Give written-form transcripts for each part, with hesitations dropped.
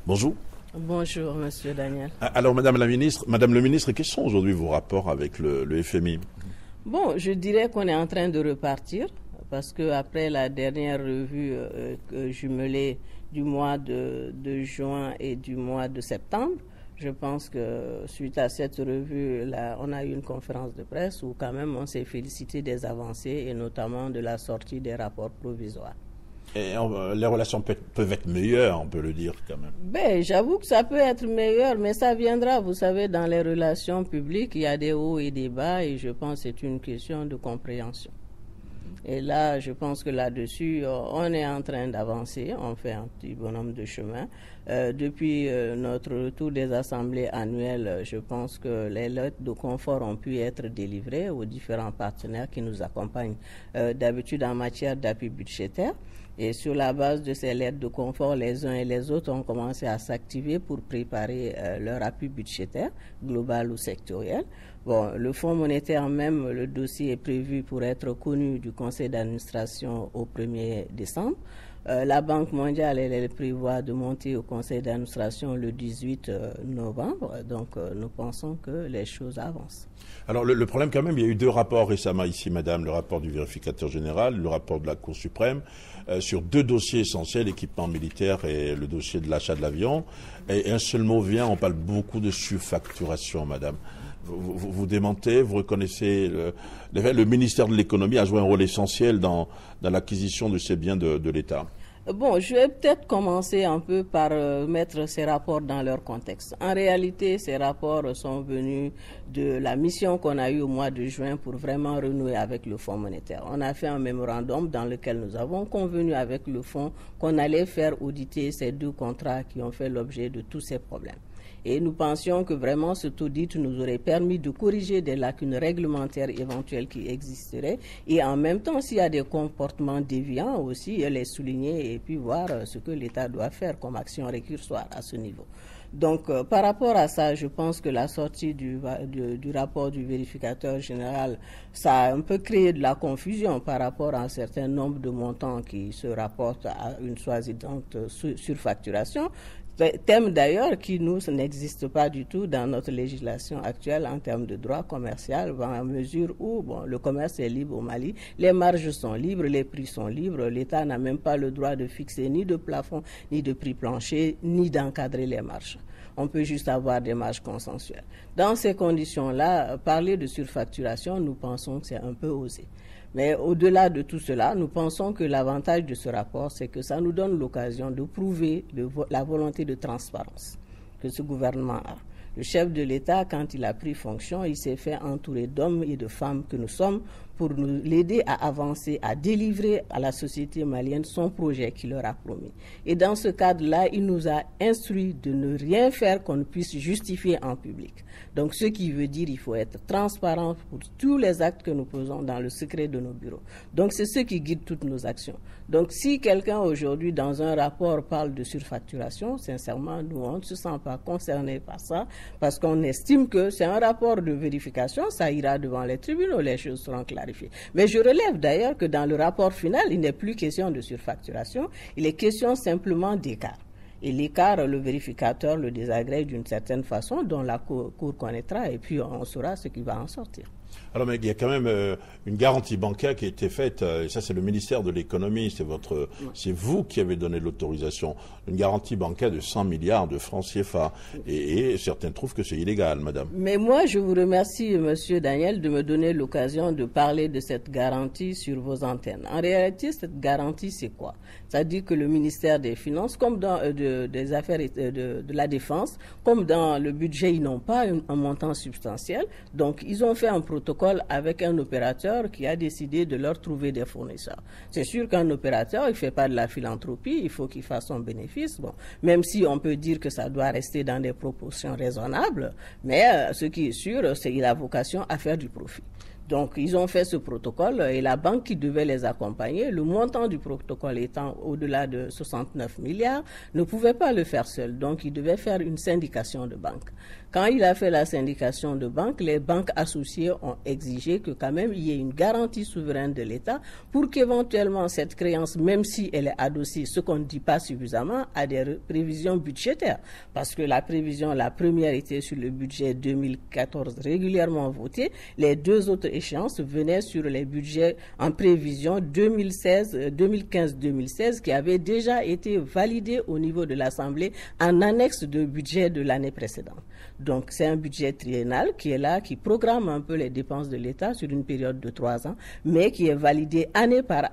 Bonjour. Bonjour, Monsieur Daniel. Alors, Madame le ministre, quels sont aujourd'hui vos rapports avec le FMI? Bon, je dirais qu'on est en train de repartir parce qu'après la dernière revue jumelée du mois de juin et du mois de septembre, je pense que suite à cette revue, là, on a eu une conférence de presse où quand même on s'est félicité des avancées et notamment de la sortie des rapports provisoires. Et les relations peuvent être meilleures, on peut le dire quand même. Ben, j'avoue que ça peut être meilleur, mais ça viendra. Vous savez, dans les relations publiques, il y a des hauts et des bas et je pense que c'est une question de compréhension. Et là, je pense que là-dessus, on est en train d'avancer, on fait un petit bonhomme de chemin. Depuis notre retour des assemblées annuelles, je pense que les lettres de confort ont pu être délivrées aux différents partenaires qui nous accompagnent d'habitude en matière d'appui budgétaire. Et sur la base de ces lettres de confort, les uns et les autres ont commencé à s'activer pour préparer leur appui budgétaire, global ou sectoriel. Bon, le Fonds monétaire même, le dossier est prévu pour être connu du conseil d'administration au 1er décembre. La Banque mondiale, elle prévoit de monter au conseil d'administration le 18 novembre. Donc, nous pensons que les choses avancent. Alors, le problème quand même, il y a eu deux rapports récemment ici, madame, le rapport du vérificateur général, le rapport de la Cour suprême, sur deux dossiers essentiels, l'équipement militaire et le dossier de l'achat de l'avion. Et un seul mot vient, on parle beaucoup de surfacturation, madame. Vous démentez, vous reconnaissez, le ministère de l'économie a joué un rôle essentiel dans l'acquisition de ces biens de l'État. Bon, je vais peut-être commencer un peu par mettre ces rapports dans leur contexte. En réalité, ces rapports sont venus de la mission qu'on a eue au mois de juin pour vraiment renouer avec le Fonds monétaire. On a fait un mémorandum dans lequel nous avons convenu avec le Fonds qu'on allait faire auditer ces deux contrats qui ont fait l'objet de tous ces problèmes. Et nous pensions que vraiment cet audit nous aurait permis de corriger des lacunes réglementaires éventuelles qui existeraient et en même temps, s'il y a des comportements déviants aussi, les souligner et puis voir ce que l'État doit faire comme action récursoire à ce niveau. Donc, par rapport à ça, je pense que la sortie du rapport du vérificateur général, ça a un peu créé de la confusion par rapport à un certain nombre de montants qui se rapportent à une soi-disant surfacturation. Thème d'ailleurs qui n'existe pas du tout dans notre législation actuelle en termes de droit commercial, en mesure où le commerce est libre au Mali, les marges sont libres, les prix sont libres, l'État n'a même pas le droit de fixer ni de plafond, ni de prix plancher, ni d'encadrer les marges. On peut juste avoir des marges consensuelles. Dans ces conditions-là, parler de surfacturation, nous pensons que c'est un peu osé. Mais au-delà de tout cela, nous pensons que l'avantage de ce rapport, c'est que ça nous donne l'occasion de prouver la volonté de transparence que ce gouvernement a. Le chef de l'État, quand il a pris fonction, il s'est fait entourer d'hommes et de femmes que nous sommes pour l'aider à avancer, à délivrer à la société malienne son projet qu'il leur a promis. Et dans ce cadre-là, il nous a instruit de ne rien faire qu'on ne puisse justifier en public. Donc, ce qui veut dire qu'il faut être transparent pour tous les actes que nous posons dans le secret de nos bureaux. Donc, c'est ce qui guide toutes nos actions. Donc, si quelqu'un aujourd'hui, dans un rapport, parle de surfacturation, sincèrement, nous, on ne se sent pas concernés par ça, parce qu'on estime que c'est un rapport de vérification, ça ira devant les tribunaux, les choses seront clarifiées. Mais je relève d'ailleurs que dans le rapport final, il n'est plus question de surfacturation, il est question simplement d'écart. Et l'écart, le vérificateur le désagrège d'une certaine façon, dont la Cour connaîtra, et puis on saura ce qui va en sortir. Alors, mais il y a quand même une garantie bancaire qui a été faite, et ça c'est le ministère de l'économie, c'est vous qui avez donné l'autorisation, une garantie bancaire de 100 milliards de francs CFA, et certains trouvent que c'est illégal, madame. Mais moi, je vous remercie, monsieur Daniel, de me donner l'occasion de parler de cette garantie sur vos antennes. En réalité, cette garantie, c'est quoi? C'est-à-dire que le ministère des Finances, comme dans des affaires de la Défense, comme dans le budget, ils n'ont pas un montant substantiel, donc ils ont fait un protocole avec un opérateur qui a décidé de leur trouver des fournisseurs. C'est sûr qu'un opérateur, il ne fait pas de la philanthropie, il faut qu'il fasse son bénéfice, même si on peut dire que ça doit rester dans des proportions raisonnables, mais ce qui est sûr, c'est qu'il a vocation à faire du profit. Donc, ils ont fait ce protocole et la banque qui devait les accompagner, le montant du protocole étant au-delà de 69 milliards, ne pouvait pas le faire seul. Donc, il devait faire une syndication de banques. Quand il a fait la syndication de banques, les banques associées ont exigé que quand même il y ait une garantie souveraine de l'État pour qu'éventuellement cette créance, même si elle est adossée, ce qu'on ne dit pas suffisamment, à des prévisions budgétaires. Parce que la prévision, la première était sur le budget 2014 régulièrement voté. Les deux autres échéances venaient sur les budgets en prévision 2015-2016 qui avaient déjà été validés au niveau de l'Assemblée en annexe de budget de l'année précédente. Donc, c'est un budget triennal qui est là, qui programme un peu les dépenses de l'État sur une période de 3 ans, mais qui est validé année par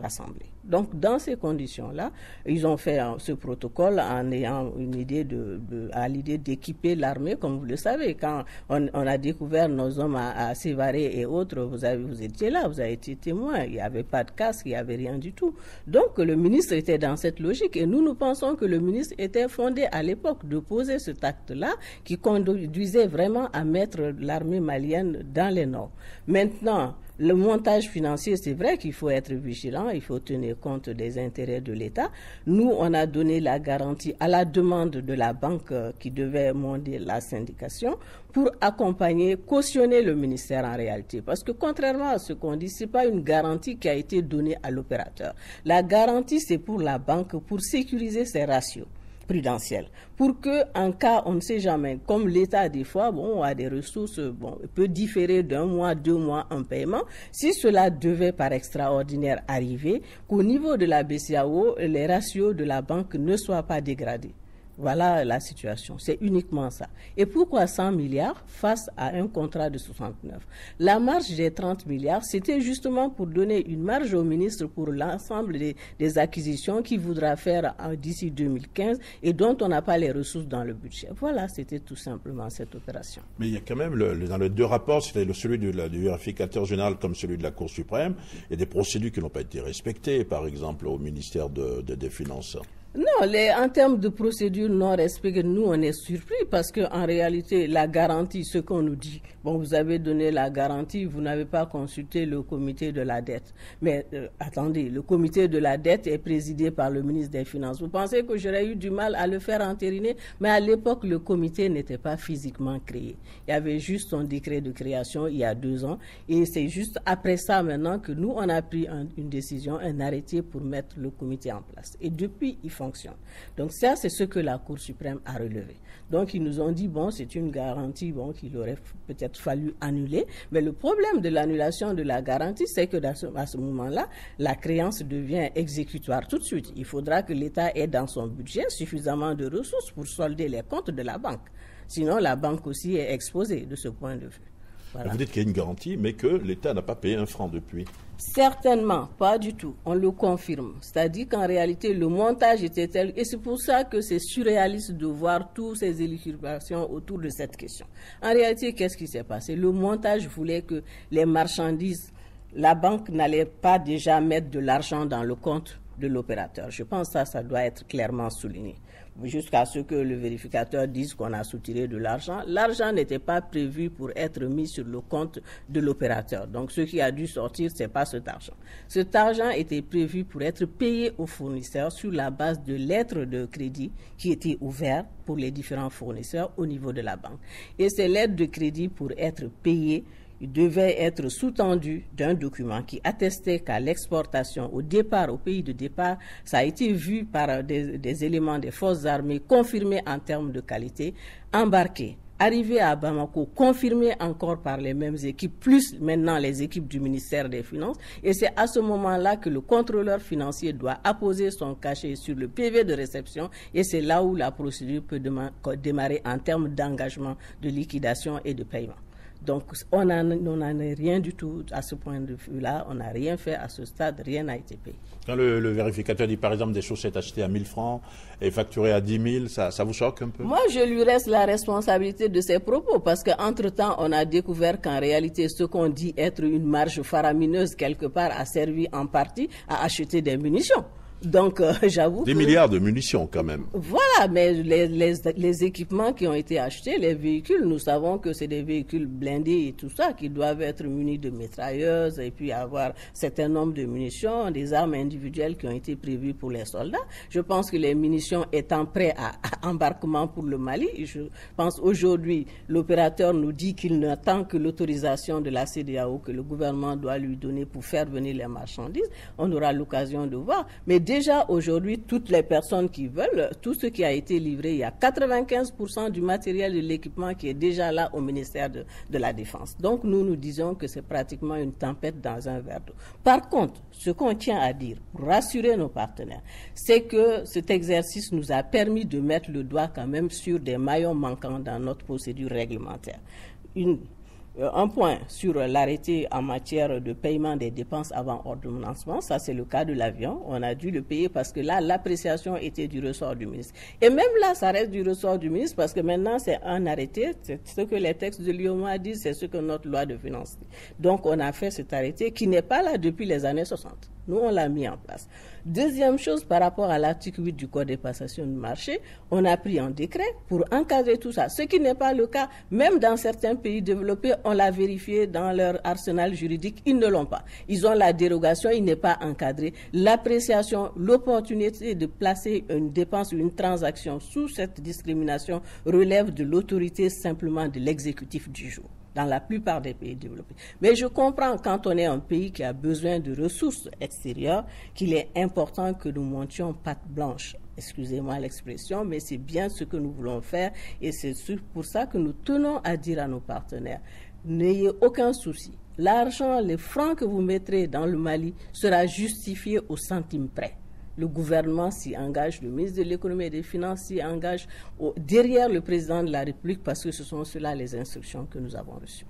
l'Assemblée. Donc, dans ces conditions-là, ils ont fait ce protocole en ayant une idée à l'idée d'équiper l'armée, comme vous le savez. Quand on a découvert nos hommes à Sévaré et autres, vous étiez là, vous avez été témoin. Il n'y avait pas de casque, il n'y avait rien du tout. Donc, le ministre était dans cette logique et nous pensons que le ministre était fondé à l'époque de poser cet acte-là qui conduisait vraiment à mettre l'armée malienne dans les normes. Maintenant, le montage financier, c'est vrai qu'il faut être vigilant, il faut tenir compte des intérêts de l'État. Nous, on a donné la garantie à la demande de la banque qui devait monter la syndication pour accompagner, cautionner le ministère en réalité. Parce que contrairement à ce qu'on dit, ce n'est pas une garantie qui a été donnée à l'opérateur. La garantie, c'est pour la banque pour sécuriser ses ratios prudentiel, pour que en cas, on ne sait jamais, comme l'État des fois, a des ressources, peut différer d'1 mois, 2 mois un paiement. Si cela devait par extraordinaire arriver, qu'au niveau de la BCEAO, les ratios de la banque ne soient pas dégradés. Voilà la situation, c'est uniquement ça. Et pourquoi 100 milliards face à un contrat de 69? La marge des 30 milliards, c'était justement pour donner une marge au ministre pour l'ensemble des acquisitions qu'il voudra faire d'ici 2015 et dont on n'a pas les ressources dans le budget. Voilà, c'était tout simplement cette opération. Mais il y a quand même, dans les deux rapports, c'était celui du vérificateur général comme celui de la Cour suprême, il y a des procédures qui n'ont pas été respectées, par exemple au ministère des Finances. Non, en termes de procédure non respectée, nous on est surpris parce qu'en réalité, la garantie, ce qu'on nous dit, vous avez donné la garantie, vous n'avez pas consulté le comité de la dette. Mais attendez, le comité de la dette est présidé par le ministre des Finances. Vous pensez que j'aurais eu du mal à le faire entériner? Mais à l'époque, le comité n'était pas physiquement créé. Il y avait juste son décret de création il y a 2 ans. Et c'est juste après ça maintenant que nous, on a pris une décision, un arrêté pour mettre le comité en place. Et depuis, il fonctionne. Donc ça, c'est ce que la Cour suprême a relevé. Donc ils nous ont dit, c'est une garantie qu'il aurait peut-être fallu annuler. Mais le problème de l'annulation de la garantie, c'est que à ce moment-là, la créance devient exécutoire tout de suite. Il faudra que l'État ait dans son budget suffisamment de ressources pour solder les comptes de la banque. Sinon, la banque aussi est exposée de ce point de vue. Voilà. Vous dites qu'il y a une garantie, mais que l'État n'a pas payé 1 franc depuis. Certainement, pas du tout. On le confirme. C'est-à-dire qu'en réalité, le montage était tel. Et c'est pour ça que c'est surréaliste de voir toutes ces élucubrations autour de cette question. En réalité, qu'est-ce qui s'est passé? Le montage voulait que les marchandises, la banque n'allait pas déjà mettre de l'argent dans le compte de l'opérateur. Je pense que ça doit être clairement souligné. Jusqu'à ce que le vérificateur dise qu'on a soutiré de l'argent. L'argent n'était pas prévu pour être mis sur le compte de l'opérateur. Donc, ce qui a dû sortir, ce n'est pas cet argent. Cet argent était prévu pour être payé aux fournisseurs sur la base de lettres de crédit qui étaient ouvertes pour les différents fournisseurs au niveau de la banque. Et ces lettres de crédit, pour être payées, devait être sous-tendu d'un document qui attestait qu'à l'exportation, au départ, au pays de départ, ça a été vu par des éléments des forces armées confirmés en termes de qualité, embarqués. Arrivé à Bamako, confirmé encore par les mêmes équipes, plus maintenant les équipes du ministère des Finances. Et c'est à ce moment-là que le contrôleur financier doit apposer son cachet sur le PV de réception. Et c'est là où la procédure peut démarrer en termes d'engagement, de liquidation et de paiement. Donc, on n'en a rien du tout à ce point de vue-là. On n'a rien fait à ce stade, rien n'a été payé. Quand le vérificateur dit, par exemple, des chaussettes achetées à 1000 francs et facturées à 10 000, ça vous choque un peu? Moi, je lui reste la responsabilité de ses propos parce qu'entre-temps, on a découvert qu'en réalité, ce qu'on dit être une marge faramineuse quelque part a servi en partie à acheter des munitions. Donc, j'avoue. Des milliards de munitions, quand même. Voilà, mais les équipements qui ont été achetés, les véhicules, nous savons que c'est des véhicules blindés et tout ça, qui doivent être munis de mitrailleuses et puis avoir un certain nombre de munitions, des armes individuelles qui ont été prévues pour les soldats. Je pense que les munitions étant prêtes à embarquement pour le Mali, je pense aujourd'hui, l'opérateur nous dit qu'il n'attend que l'autorisation de la CEDEAO que le gouvernement doit lui donner pour faire venir les marchandises. On aura l'occasion de voir. Mais déjà aujourd'hui, toutes les personnes qui veulent, tout ce qui a été livré, il y a 95% du matériel de l'équipement qui est déjà là au ministère de la Défense. Donc nous disons que c'est pratiquement une tempête dans un verre d'eau. Par contre, ce qu'on tient à dire, pour rassurer nos partenaires, c'est que cet exercice nous a permis de mettre le doigt quand même sur des maillons manquants dans notre procédure réglementaire. Un point sur l'arrêté en matière de paiement des dépenses avant ordonnancement, ça c'est le cas de l'avion. On a dû le payer parce que là, l'appréciation était du ressort du ministre. Et même là, ça reste du ressort du ministre parce que maintenant, c'est un arrêté. C'est ce que les textes de l'UEMOA disent, c'est ce que notre loi de finances dit. Donc, on a fait cet arrêté qui n'est pas là depuis les années 60. Nous, on l'a mis en place. Deuxième chose, par rapport à l'article 8 du Code des passations de marché, on a pris un décret pour encadrer tout ça. Ce qui n'est pas le cas, même dans certains pays développés, on l'a vérifié dans leur arsenal juridique, ils ne l'ont pas. Ils ont la dérogation, il n'est pas encadré. L'appréciation, l'opportunité de placer une dépense ou une transaction sous cette discrimination relève de l'autorité simplement de l'exécutif du jour, dans la plupart des pays développés. Mais je comprends quand on est un pays qui a besoin de ressources extérieures, qu'il est important que nous montions patte blanche. Excusez-moi l'expression, mais c'est bien ce que nous voulons faire et c'est pour ça que nous tenons à dire à nos partenaires, n'ayez aucun souci. L'argent, les francs que vous mettrez dans le Mali sera justifié au centime près. Le gouvernement s'y engage, le ministre de l'économie et des finances s'y engage derrière le président de la République parce que ce sont cela les instructions que nous avons reçues.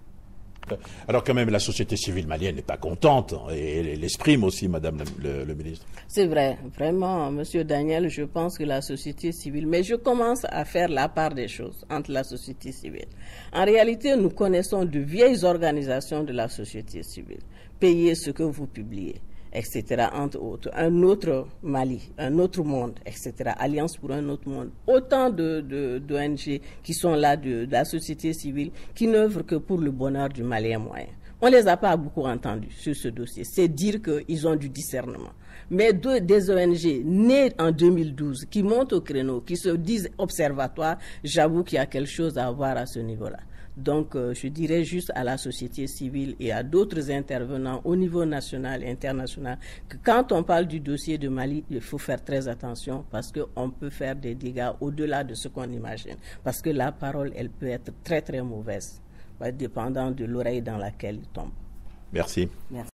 Alors quand même, la société civile malienne n'est pas contente et elle l'exprime aussi, Madame le ministre. C'est vrai, vraiment, Monsieur Daniel, je pense que la société civile, mais je commence à faire la part des choses entre la société civile. En réalité, nous connaissons de vieilles organisations de la société civile. Payez ce que vous publiez, etc., entre autres. Un autre Mali, un autre monde, etc., Alliance pour un autre monde. Autant d'ONG qui sont là, de la société civile, qui n'œuvrent que pour le bonheur du Malien moyen. On ne les a pas beaucoup entendus sur ce dossier. C'est dire qu'ils ont du discernement. Mais des ONG nées en 2012, qui montent au créneau, qui se disent observatoires, j'avoue qu'il y a quelque chose à voir à ce niveau-là. Donc, je dirais juste à la société civile et à d'autres intervenants au niveau national et international que quand on parle du dossier de Mali, il faut faire très attention parce qu'on peut faire des dégâts au-delà de ce qu'on imagine. Parce que la parole, elle peut être très très mauvaise, dépendant de l'oreille dans laquelle il tombe. Merci. Merci.